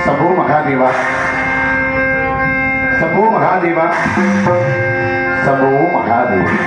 சம்போ மகாதேவா, சம்போ மகாதேவா, சம்போ மகாதேவா.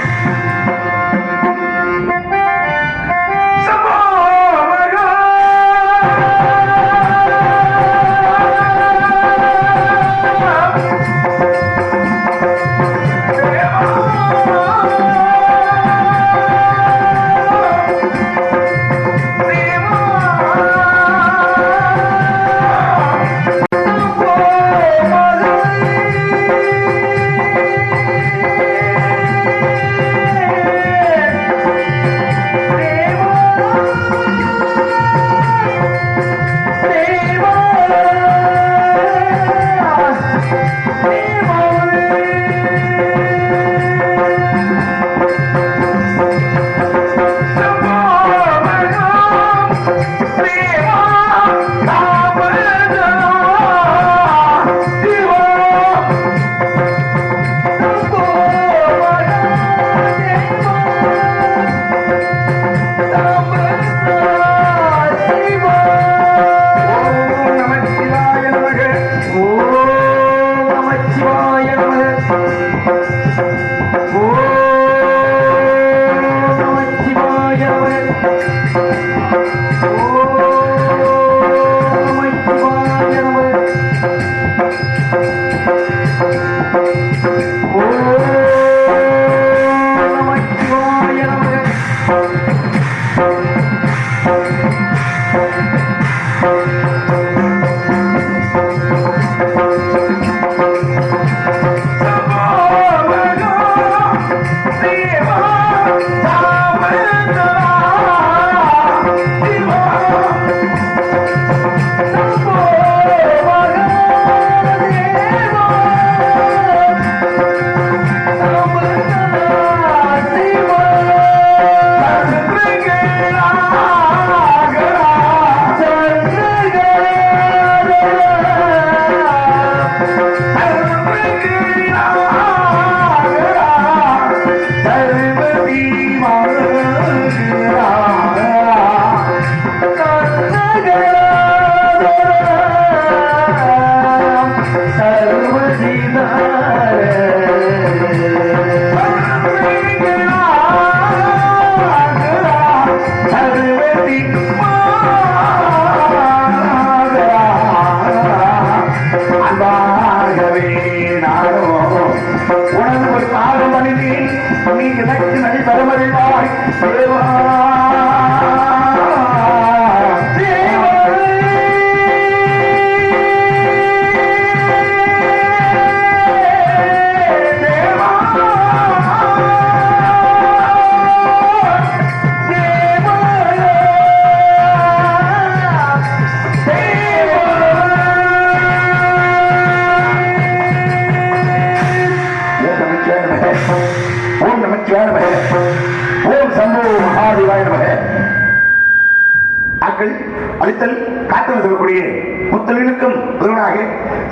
அளித்தல் காத்தல் சொல்லக்கூடிய முத்தலினுக்கும் முதல்வனாக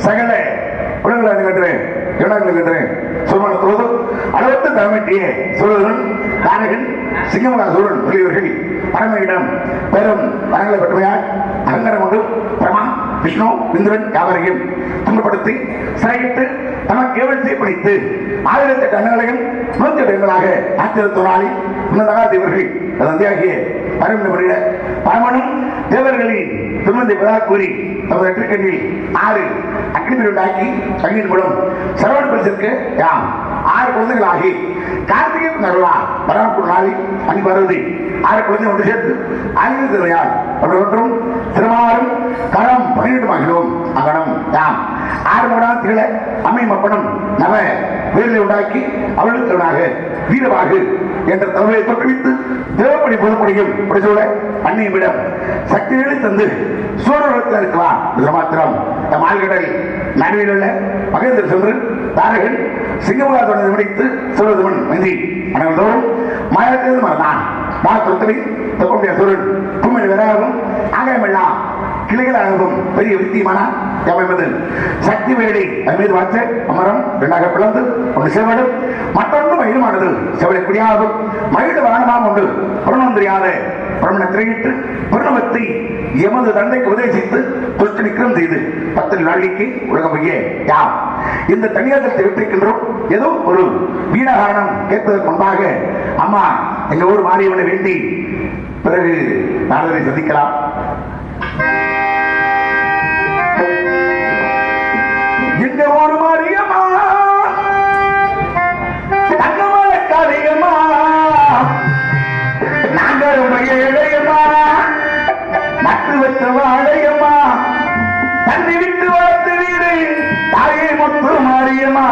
சகல உலகங்கள் சொல்வது அளவற்ற தலைமைட்டிய சூழலன் காரகன் சிங்கமகா சூழல் முதலியவர்கள் பரமையிடம் பெரும் வரங்களை பெற்றமையால் அகங்கரம் கொண்டு பிரமா விஷ்ணு இந்திரன் யாவரையும் துன்பப்படுத்தி சிறையிட்டு தமக்கு ஏவல் செய்யப்படித்து 1008 அன்னங்களையும் 108 இடங்களாக ஆச்சரியத்தோனாளி முன்னதாக தேவர்கள் தந்தையாகிய பரமனிட பரமனும் தேவர்களின் துன்பத்தை பதாக கூறி தமது நெற்றிக்கண்ணில் 6 அக்னிபீர் உண்டாக்கி தண்ணீர் மூலம் சரவண பரிசிற்கு யாம் 6 குழந்தைகளாகி கார்த்திகை நருளா பராமரிப்பு நாளில் அணி பருவதி 6 குழந்தை ஒன்று சேர்த்து ஆயுத திருவையால் ஒன்றும் திருமாலும் கரம் 12 ஆகினோம் அகனம் யாம் 6 மூடாம் திகழ அம்மை மப்பனும் நவ வீரலை உண்டாக்கி அவளுக்கு வீரவாகு என்ற தலைமையை தோற்றுவித்து தேவப்படி பொதுப்படியும் படிச்சோட அன்னையிடம் சக்திகளை தந்து சூழலுக்கு இருக்கலாம் மாத்திரம் நம் ஆழ்கடல் நடுவில் உள்ள மகேந்திர சென்று தாரகன் சிங்கமுகாத்துடன் முடித்து சொல்வது முன் மந்தி அனைவரும் மாயத்திலிருந்து மறந்தான் மாத்திரத்தில் தப்புடைய சூழல் கும்மில் விராகும் ஆகாயமெல்லாம் கிளைகளாகவும் பெரிய வித்தியமான என்பது சக்தி வேடி அது மீது வாச்ச அமரம் 2ஆக பிளந்து ஒன்று செவடும் மற்றொன்று மயிலுமானது செவலை குடியாகும் மயிடு வானமாக உண்டு புறநொன்றியாத பிரமண திரையிட்டு பிரணவத்தை எமது தந்தைக்கு உபதேசித்து துஷ்ட நிக்கிரம் செய்து 10 நாளைக்கு உலகமையே யாம் இந்த தனியாதத்தை விட்டிருக்கின்றோம். ஏதோ ஒரு வீணகாரணம் கேட்பதற்கு முன்பாக அம்மா எங்க ஊர் மாரியவனை வேண்டி பிறகு நாளை சந்திக்கலாம். எங்க ஊர் மாரியம்மா தங்கமல காரியம்மா நாங்கள் ஏழையம்மா நட்டு வச்ச வாழையம்மா தண்ணி விட்டு வளர்த்து வீடு தாயை முத்து மாரியம்மா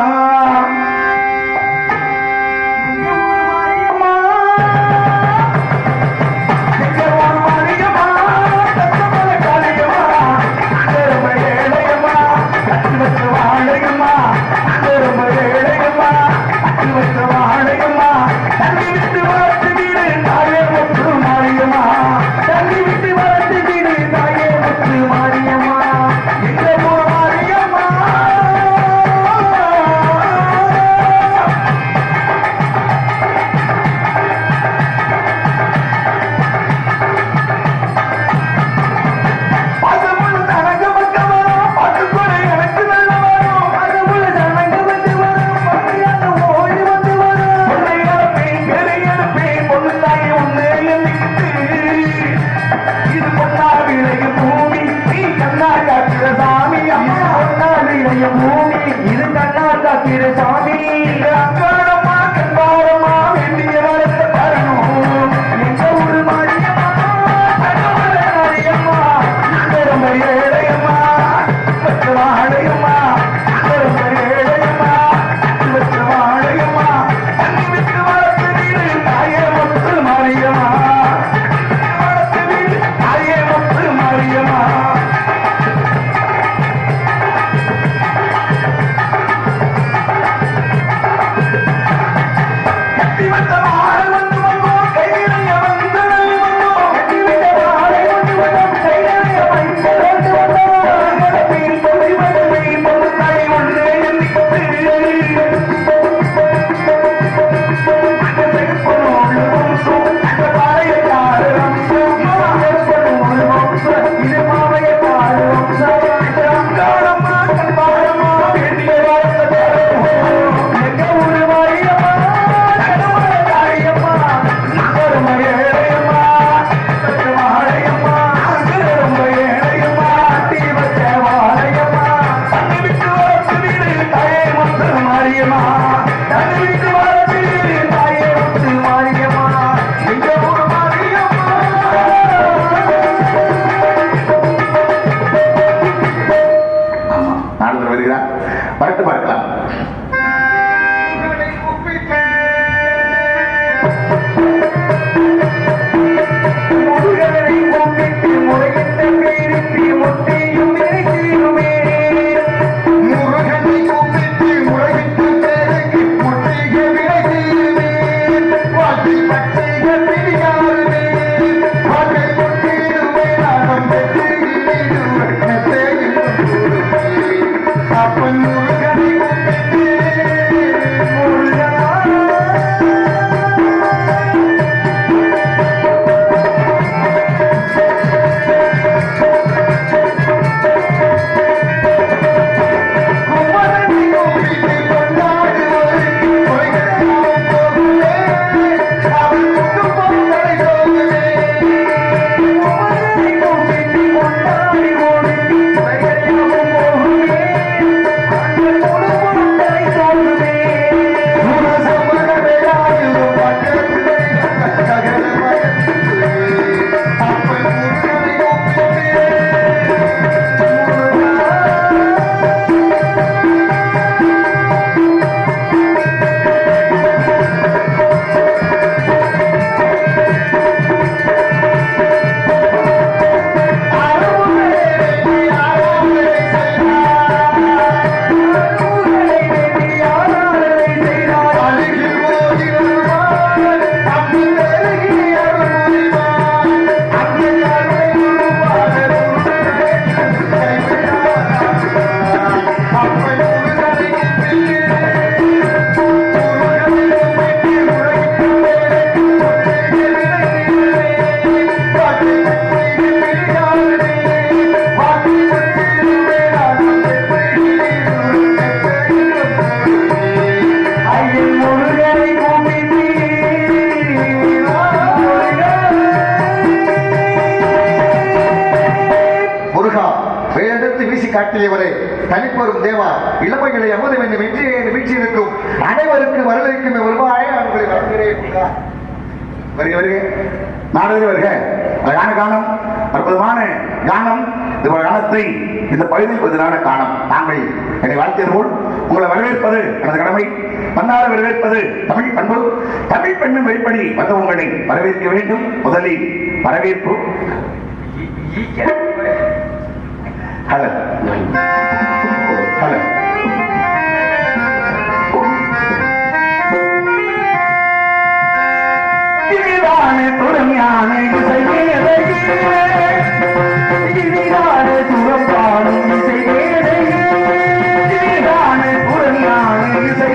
Apa ஒளி வீசி காட்டியவரே, தனிப்பெரும் தேவா, இளமைகளை அமுத வேண்டும் என்று வீழ்ச்சி இருக்கும் அனைவருக்கு வரவேற்கும் வருவாயே அவர்களை வரவேற்கிறேன். வருக வருக நாடக வருக. அழகான காலம், அற்புதமான கானம். இந்த காலத்தை இந்த பகுதியில் கொஞ்ச நாள காலம் தாங்கள் என்னை வாழ்த்தியது போல் உங்களை வரவேற்பது எனது கடமை. மன்னார வரவேற்பது தமிழ் பண்பு. தமிழ் பெண்ணும் வெளிப்படி வந்த உங்களை வரவேற்க வேண்டும். முதலில் வரவேற்பு. ஹலோ ஹலோ துறமையான இசை துறம் காணும் இசை புறமையான இசை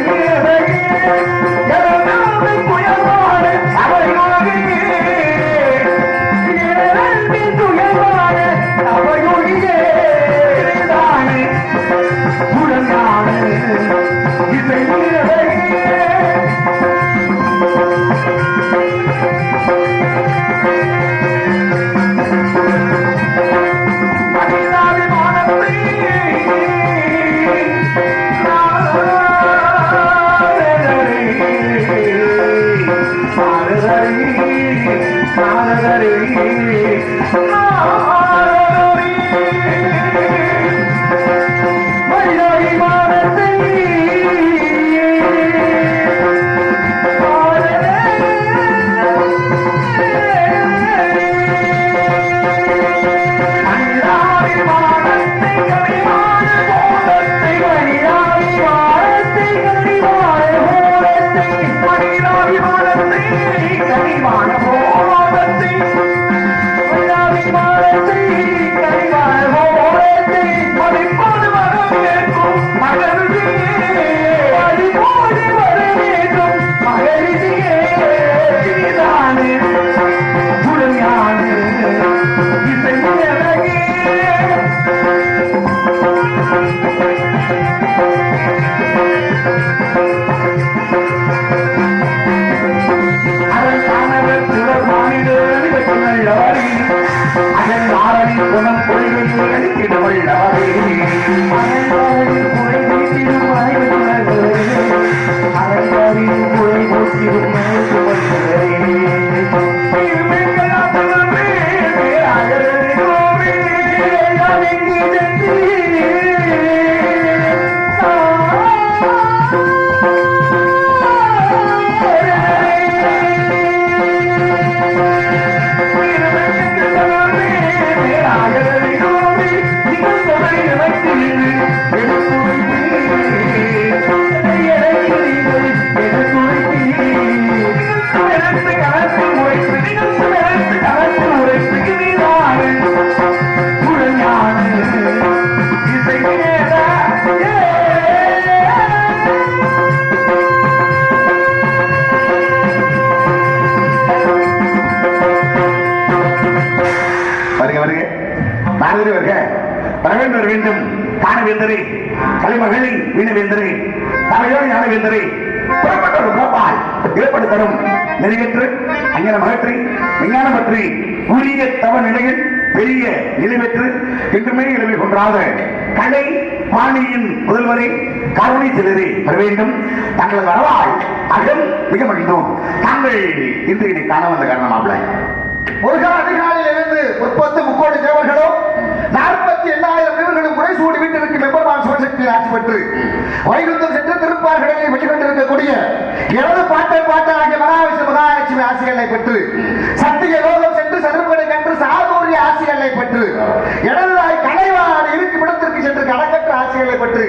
வேண்டும். காணவேந்தரே, கலைமகளே, வீணவேந்தரே, தலையோடு ஞானவேந்தரே, புறப்பட்டொரு கோபால் ஏற்படுத்தரும் நிறைவேற்று அஞ்ஞான மகற்றி விஞ்ஞானம் பற்றி உரிய தவ நிலையில் பெரிய நிலை பெற்று என்றுமே இளமை கொன்றாத கலை பாணியின் முதல்வரே, கருணை சிலரே வர வேண்டும். தங்களது வரவால் அகம் மிக மகிழ்ந்தோம். தாங்கள் இன்று என்னை காண வந்த காரணமாப்ல முருகா அதிகாலையில் இருந்து 30 கோடி தேவர்களும் 48,000 வீரர்களும் குறை சூடி வீட்டிற்கு மெம்பர்மான் சிவசக்தி ஆட்சி பெற்று வைகுந்தம் சென்று திருப்பார்களை வெளிக்கொண்டிருக்கக்கூடிய எனது பாட்டாகிய மகாவிஷ்ணு மகாலட்சுமி ஆசிகளை பெற்று சத்திய லோகம் சென்று சதுர்படை கன்று சாதூரிய ஆசிகளை பெற்று எனது கலைவாணி இருக்கும் இடத்திற்கு சென்று கணக்கற்ற ஆசிகளை பெற்று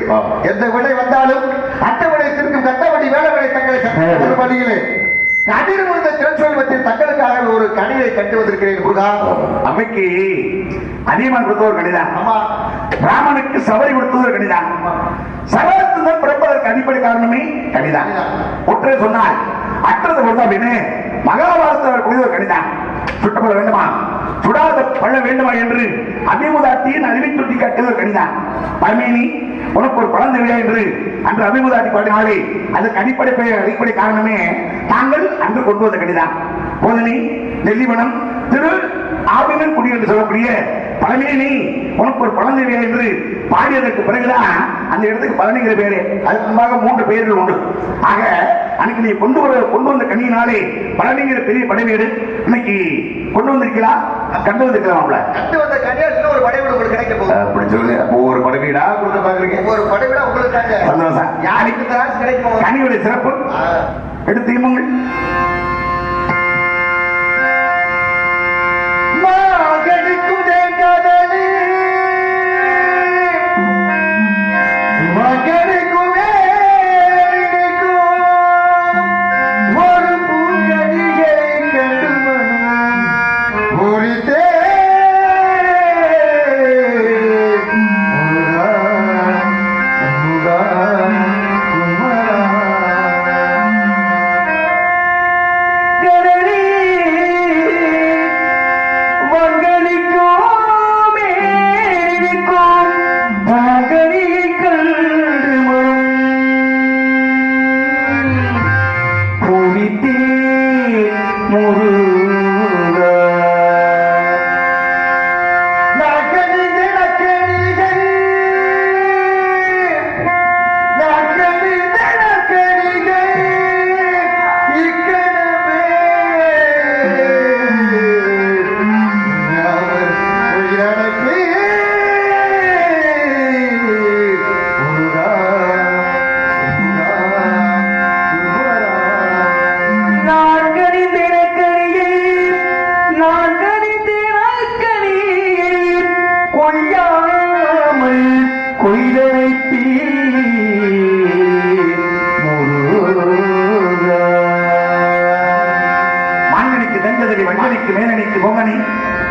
எந்த விடை வந்தாலும் அட்டவணை திருக்கும் கட்டவடி வேளவடை தங்களை ஒரு வழியிலே கதிர் முடிந்த திறன்சொல்வத்தில் தங்களுக்காக ஒரு கணிதை கண்டு வந்திருக்கிறேன். முருகா, அம்மைக்கு அதிகமாக கொடுத்தவர் கணிதான். ராமனுக்கு சபரி கொடுத்தவர் கணிதான். சகலத்துடன் பிறப்பதற்கு அடிப்படை காரணமே கணிதான். ஒற்றை சொன்னால் அற்றது கொடுத்தா அப்படின்னு மகாபாரதத்தில் கூடியவர் கணிதான். சுட்டப்பட வேண்டுமா, சுடாத பழ வேண்டுமா என்று அபிமுதாட்டியின் அறிவை சுட்டி காட்டியவர் கணிதான். பழமேனி உனக்கு ஒரு குழந்தை இல்லையா என்று அன்று அபிமுதாட்டி பாடினாலே அதுக்கு அடிப்படை காரணமே தாங்கள் அன்று கொண்டு வந்த கணிதான். போதனை, நெல்லிவனம், திரு ஆவினன் குடி என்று சொல்லக்கூடிய பழனி உனக்கு ஒரு பழந்தேவியா என்று பாடியதற்கு பிறகுதான் அந்த இடத்துக்கு பழனிங்கிற பேரு. அதுக்கு முன்பாக 3 பெயர்கள் உண்டு. ஆக அன்னைக்கு நீ கொண்டு வந்த கண்ணியினாலே பழனிங்கிற பெரிய படைவீடு இன்னைக்கு கொண்டு வந்திருக்கலாம், கண்டு வந்திருக்கலாம்ல. கண்டு வந்த கண்ணியால ஒரு படைவீடு உங்களுக்கு கிடைக்க போகுது. அப்படி சொல்லுங்க. ஒவ்வொரு படைவீடா கொடுக்க பாக்குறீங்க. ஒவ்வொரு படைவீடா உங்களுக்கு சந்தோஷம். யாருக்கு கிடைக்க போகுது? கனியுடைய சிறப்பு எடுத்து இம்முங்கள். மகனுக்கும் தேங்காதலே மகனுக்கும் ஒரு பூங்கனியை கண்டு மனம் உரித்தே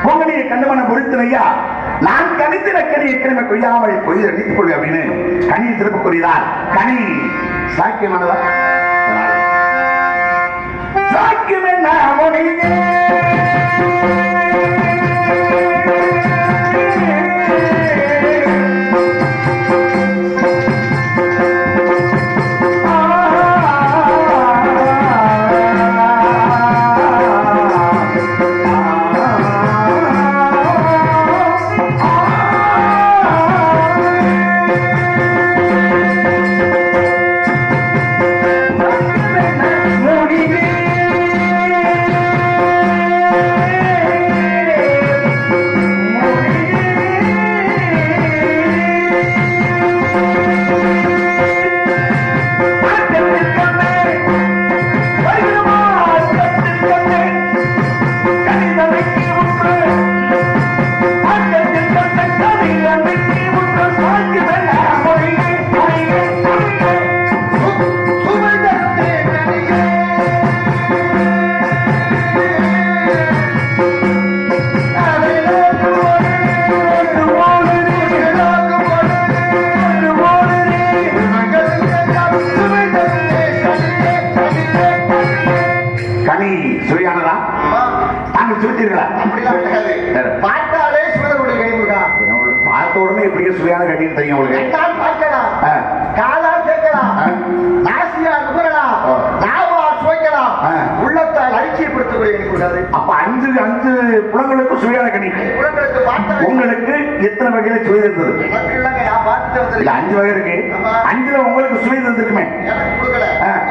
பொங்கலியை கண்டுமன பொறுத்தனையா நான் கணித்து நக்கடியை கிழமை கொய்யாமல் கொய்து அடித்துக் கொள்வேன் அப்படின்னு கனி சிறப்பு கூறினார். கனி சாக்கியமானதா? சாக்கியம் என்ன மொழியே பார்த்தாலே சுடருடைய கைமுகா பார்த்த உடனே எப்படியே சுவையான கட்டின்னு தெரியும் உங்களுக்கு. பார்க்கலாம், காலால் கேட்கலாம், நாசியால் நுகரலாம், நாவால் சுவைக்கலாம், உள்ளத்தால் ஐக்கியப்படுத்தக்கூடிய கூடாது. அப்ப 5 புலங்களுக்கு சுவையான கனி. புலங்களுக்கு பார்த்தா உங்களுக்கு எத்தனை வகையில சுவை இருந்தது? எனக்கு இல்லங்க, நான் பார்த்துட்டு வந்தேன். 5 வகை இருக்கு. 5ல உங்களுக்கு சுவை இருந்திருக்குமே. எனக்கு கொடுக்கல,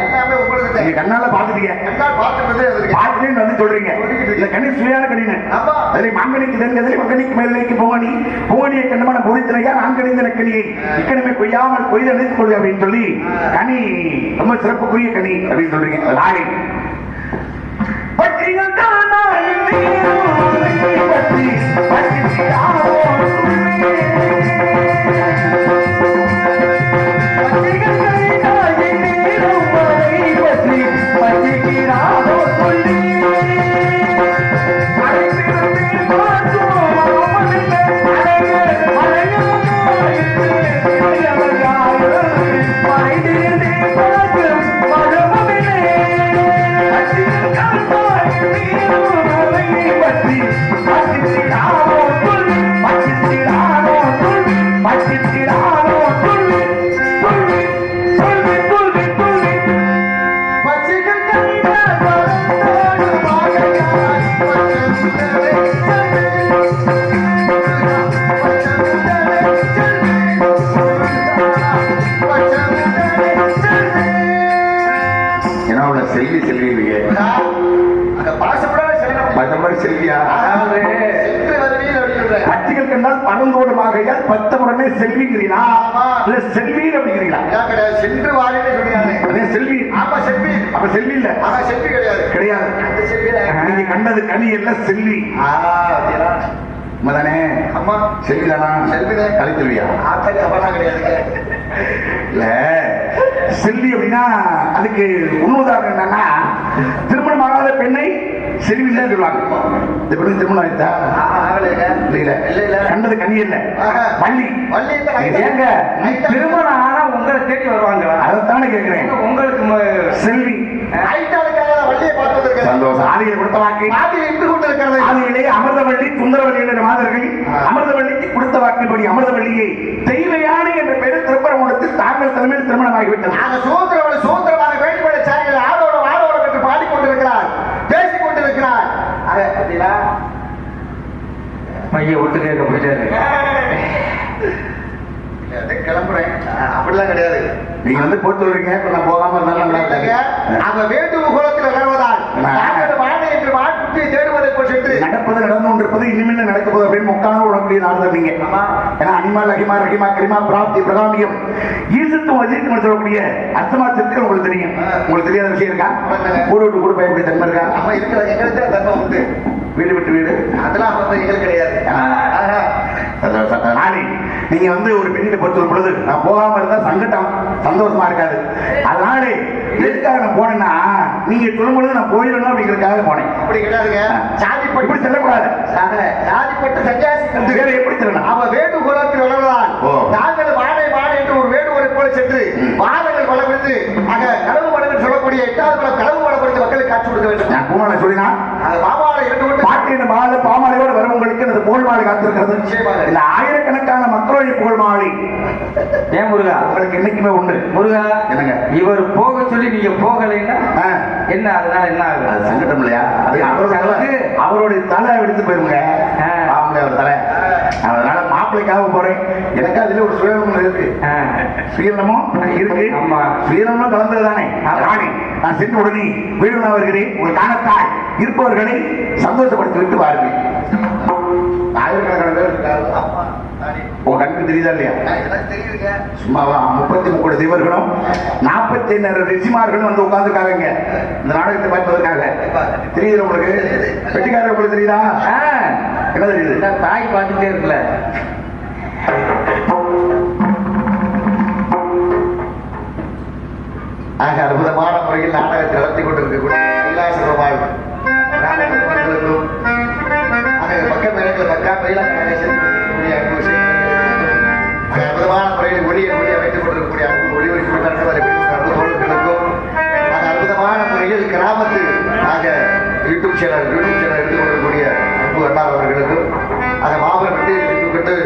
எல்லாமே உங்களுக்கு தான். நீங்க கண்ணால பாத்துட்டீங்க. கண்ணால் பார்த்துட்டு பாத்துட்டேன்னு வந்து சொல்றீங்க இந்த கனி சுவையான கனின்னு. அதில் மாங்கனிக்கு தென்கதில் மகனிக்கு மேலைக்கு போகணி போகணியை கண்டமான பொறித்தனையா நான் கணிந்த கனியை இக்கனமே கொய்யாமல் கொய்து அணைத்துக் கொள்ளும் அப்படின்னு சொல்லி கனி ரொம்ப சிறப்புக்குரிய கனி அப்படின்னு சொல்றீங்க. நாளை பற்றிகள் தானா பற்றி பற்றி வேண்டுமாகையால் 10 உடனே செல்விங்கிறீங்களா ஆமா. இல்ல செல்வி அப்படிங்கிறீங்களா? இதான் கிடையாது, சென்று வாரின்னு சொல்லியானே. அதே செல்வி. ஆமா செல்வி. அப்ப செல்வி இல்ல. ஆமா செல்வி கிடையாது. கிடையாது. அந்த செல்வி நீங்க கண்டது கனி எல்லாம் செல்வி. அப்படியா? மதானே அம்மா செல்விதானா? செல்விதான். கலைத்தெல்வியா? ஆத்தடி அவனா கிடையாதுங்க. இல்ல செல்வி அப்படின்னா அதுக்கு முன்னுதாரணம் என்னன்னா திருமணம் ஆகாத பெண்ணை செல்வி இல்ல சொல்லுவாங்க. இந்த பெண்ணுக்கு திருமணம் ஆயிட்டா? ஆகலைங்க. இல்ல இல்ல கண்டது கனி இல்ல வள்ளி. வள்ளி ஏங்க திருமணம் ஆனா உங்களை தேடி வருவாங்களா? அதைத்தானே கேட்கிறேன். உங்களுக்கு செல்வி ஆயிட்டாளுக்காக வள்ளியை பார்த்து வந்திருக்கேன். சந்தோஷம். ஆதியை கொடுத்த வாக்கு ஆதியில் இருந்து கொண்டிருக்கிறது. ஆதியிலே அமிர்தவள்ளி சுந்தரவள்ளி என்ற மாதர்கள் அமிர்தவள்ளிக்கு கொடுத்த வாக்குப்படி அமிர்தவள்ளியை தெய்வயானை என்ற பெயரில் திருப்பரங்குன்றத்தில் தாங்கள் தலைமையில் திருமணமாகிவிட்டது. அந்த சுதந்திரவளை சுதந்திரமாக வேண்டுபட சாரிகள் ஆடோட வாடோட என்று பாடிக்கொண்டிருக்கிறார், பேசிக் கொண்டிருக்கிறார். பையன் ஒட்டு கேட்க போயிட்டாரு. கிளம்புறேன் அப்படிலாம் கிடையாது. நீங்க வந்து போட்டு சொல்றீங்க, நான் போகாம இருந்தாலும் அவ வேண்டு குலத்தில் வருவதால் வாழை என்று வாழ்க்கையை தேடுவதை போல் சென்று நடப்பது நடந்து கொண்டிருப்பது இனிமேல் நடக்க போது அப்படின்னு முக்கான உடம்புடைய நாள் தந்தீங்க. ஏன்னா அனிமா லகிமா ரகிமா கரிமா பிராப்தி பிரகாமியம் ஈசத்துவம் அஜித்தும் சொல்லக்கூடிய அர்த்தமா திருத்தி உங்களுக்கு தெரியும். உங்களுக்கு தெரியாத விஷயம் இருக்கா? கூடு விட்டு கூட போய் எப்படி தன்மை இருக்கா? அம்மா இருக்கிற எங்களுக்கு தன்மை உண்டு. வீடு விட்டு வீடு அதெல்லாம் வந்து எங்களுக்கு கிடையாது. நாளை நீங்க வந்து ஒரு பெண்ணிட்ட பொறுத்த பொழுது நான் போகாம இருந்தா சங்கடம் சந்தோஷமா இருக்காது. அதனால எதுக்காக நான் போனேன்னா நீங்க சொல்லும் பொழுது நான் போயிடணும் அப்படிங்கிறதுக்காக போனேன். அப்படி கிடையாதுங்க. சாதிப்பட்டு இப்படி செல்லக்கூடாது. சாதிப்பட்டு சன்னியாசி வேற எப்படி செல்லணும்? அவ வேண்டு குலத்தில் வளர்வதால் நாங்கள் வாழை வாழை என்று ஒரு வேண்டுவரை போல சென்று வாழங்கள் வளர்ந்து அங்க களவு மடங்கள் சொல்லக்கூடிய 8வது குலம் களவு மடப்படுத்தி மக்களுக்கு காட்சி கொடுக்க வேண்டும். நான் பூமாலை சொல்லினா பாபாவை இருந்து கொண்டு பாட்டின மாலை பாமாலையோடு வரும் உங்களுக்கு எனது புகழ் மாலை காத்திருக்கிறது. இந்த ஆயிரக்கணக்கான மக்களுடைய புகழ் மாலை ஏன் முருகா உங்களுக்கு என்னைக்குமே உண்டு. முருகா என்னங்க இவர் போக சொல்லி நீங்க போகலைன்னா என்ன அதனால என்ன ஆகுது? அது சங்கடம் இல்லையா? அது அவருடைய தலை எடுத்து போயிருங்க. அவர் தலை. அதனால மாப்பிள்ளைக்காக போறேன். எனக்கு அதுல ஒரு சுயநலம் இருக்கு. சுயநலமும் இருக்கு. சுயநலம் கலந்ததுதானே. ராணி நான் சென்று உடனே வீடு வருகிறேன். உங்கள் காணத்தால் இருப்பவர்களை சந்தோஷப்படுத்தி விட்டு வாருங்கள். ஆயிரக்கணக்கான பேர் இருக்காரு. உங்க கண்ணுக்கு தெரியுதா இல்லையா? சும்மாவா 33 தேவர்களும் 45 ரிஷிமார்களும் வந்து உட்கார்ந்துருக்காங்க இந்த நாடகத்தை பார்ப்பதற்காக. தெரியுது உங்களுக்கு? வெட்டிக்காரர் உங்களுக்கு தெரியுதா? என்ன தெரியுது? தாய் பார்த்துட்டே இருக்குல்ல. ஆக அற்புதமான முறையில் நாடகத்தை நடத்தி கொண்டிருக்கக்கூடிய கைலாசபெருமாள் நாடகங்களுக்கும் பக்கம் இடங்கள் பக்கம் மயிலாக செல்லக்கூடிய அன்பு விஷயங்கள் அற்புதமான முறையில் ஒளியை அமைத்துக் கொண்டிருக்கக்கூடிய அன்பு ஒளிவரிக்கப்பட்ட அன்பு தோழர்களுக்கும் அந்த அற்புதமான முறையில் கிராமத்து ஆக யூடியூப் சேனல் எடுத்துக் கொண்டிருக்கக்கூடிய அன்பு அண்ணா அவர்களுக்கும் அந்த மாபெரும் வெற்றியை கொண்டு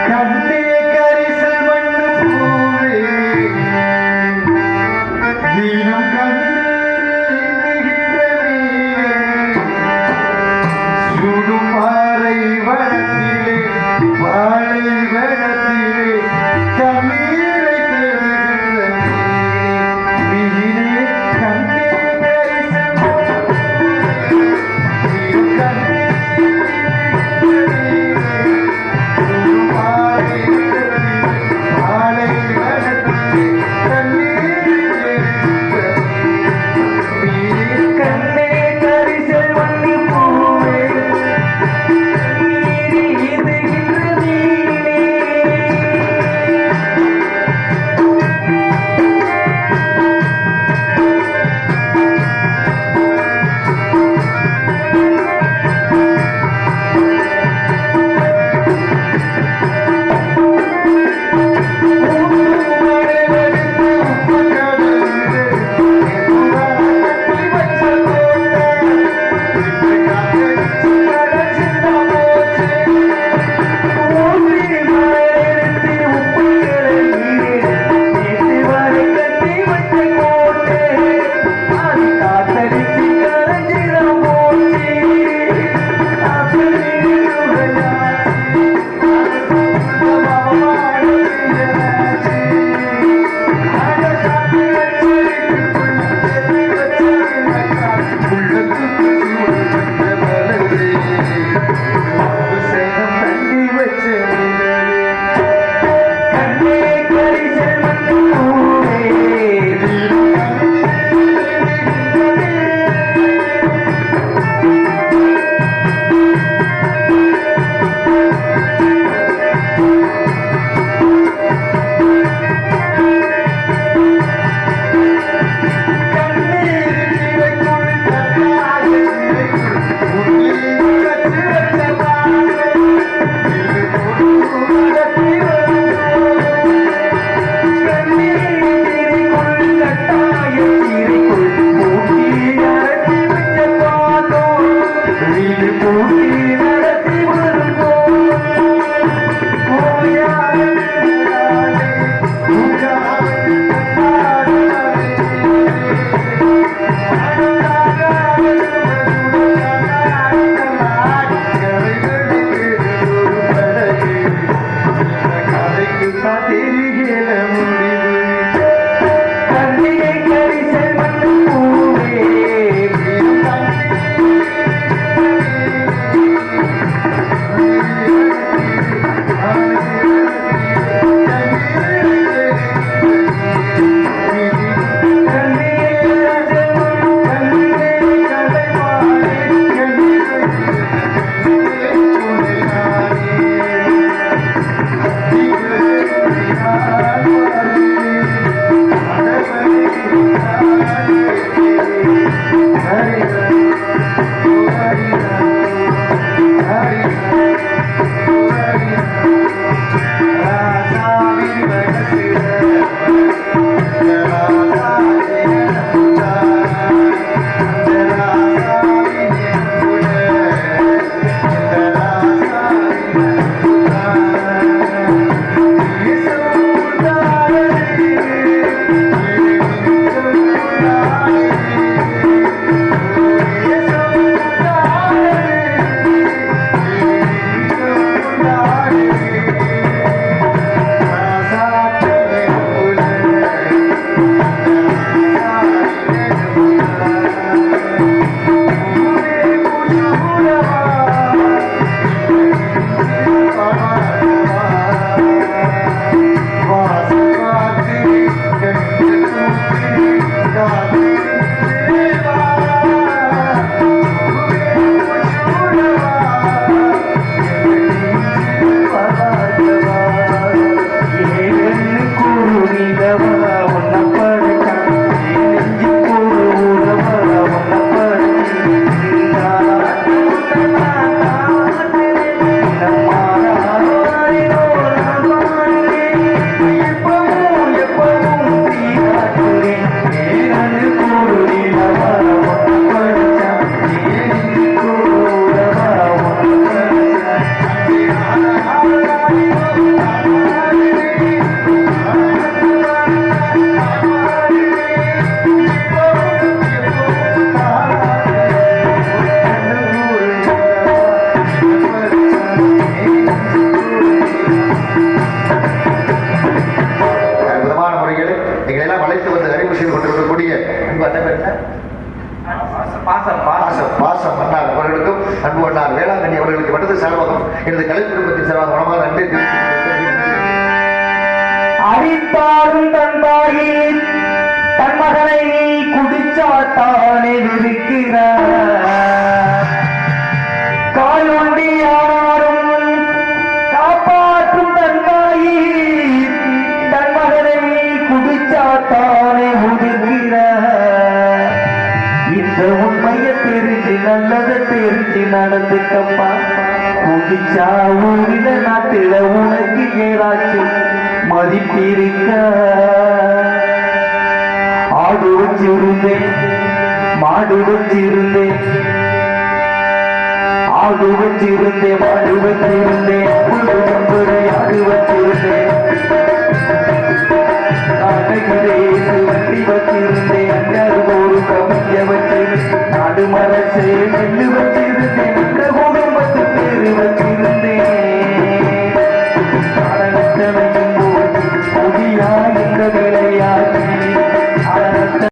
கண்ணே கரிசல் மண் எல்லாம் வளைத்து வந்து அறிவு செய்து கொண்டிருக்கக்கூடிய பாசம் மன்னார் அவர்களுக்கும் அன்பு மன்னார் வேளாங்கண்ணி அவர்களுக்கு மனது செலவகம் எனது கலை குடும்பத்தின் செலவாக மனமாக நன்றி அடித்தாரும் தன்பாகி தன் மகனை குடிச்சாத்தானே விரிக்கிறார் காயொண்டியாரும் காப்பாற்றும் தன்பாகி தன் மகனை குடிச்சாத்தானே உதிக்கிறார் இந்த உண்மையை தெரிஞ்சு நல்லதை தெரிஞ்சு நடந்துக்கப்பா குடிச்சா ஊரில நாட்டில உனக்கு ஏதாச்சும் மதிப்பிருக்க ஆடு வச்சிருந்தேன் மாடு வச்சிருந்தேன் ஆடு வச்சிருந்தேன் மாடு வச்சிருந்தேன் ஆடு வச்சிருந்தேன் வண்டி வச்சிருந்தேன் அங்க ஒரு கவிய வச்சிருந்தேன் நாடு மரசே நெல்லு வச்சிருந்தேன்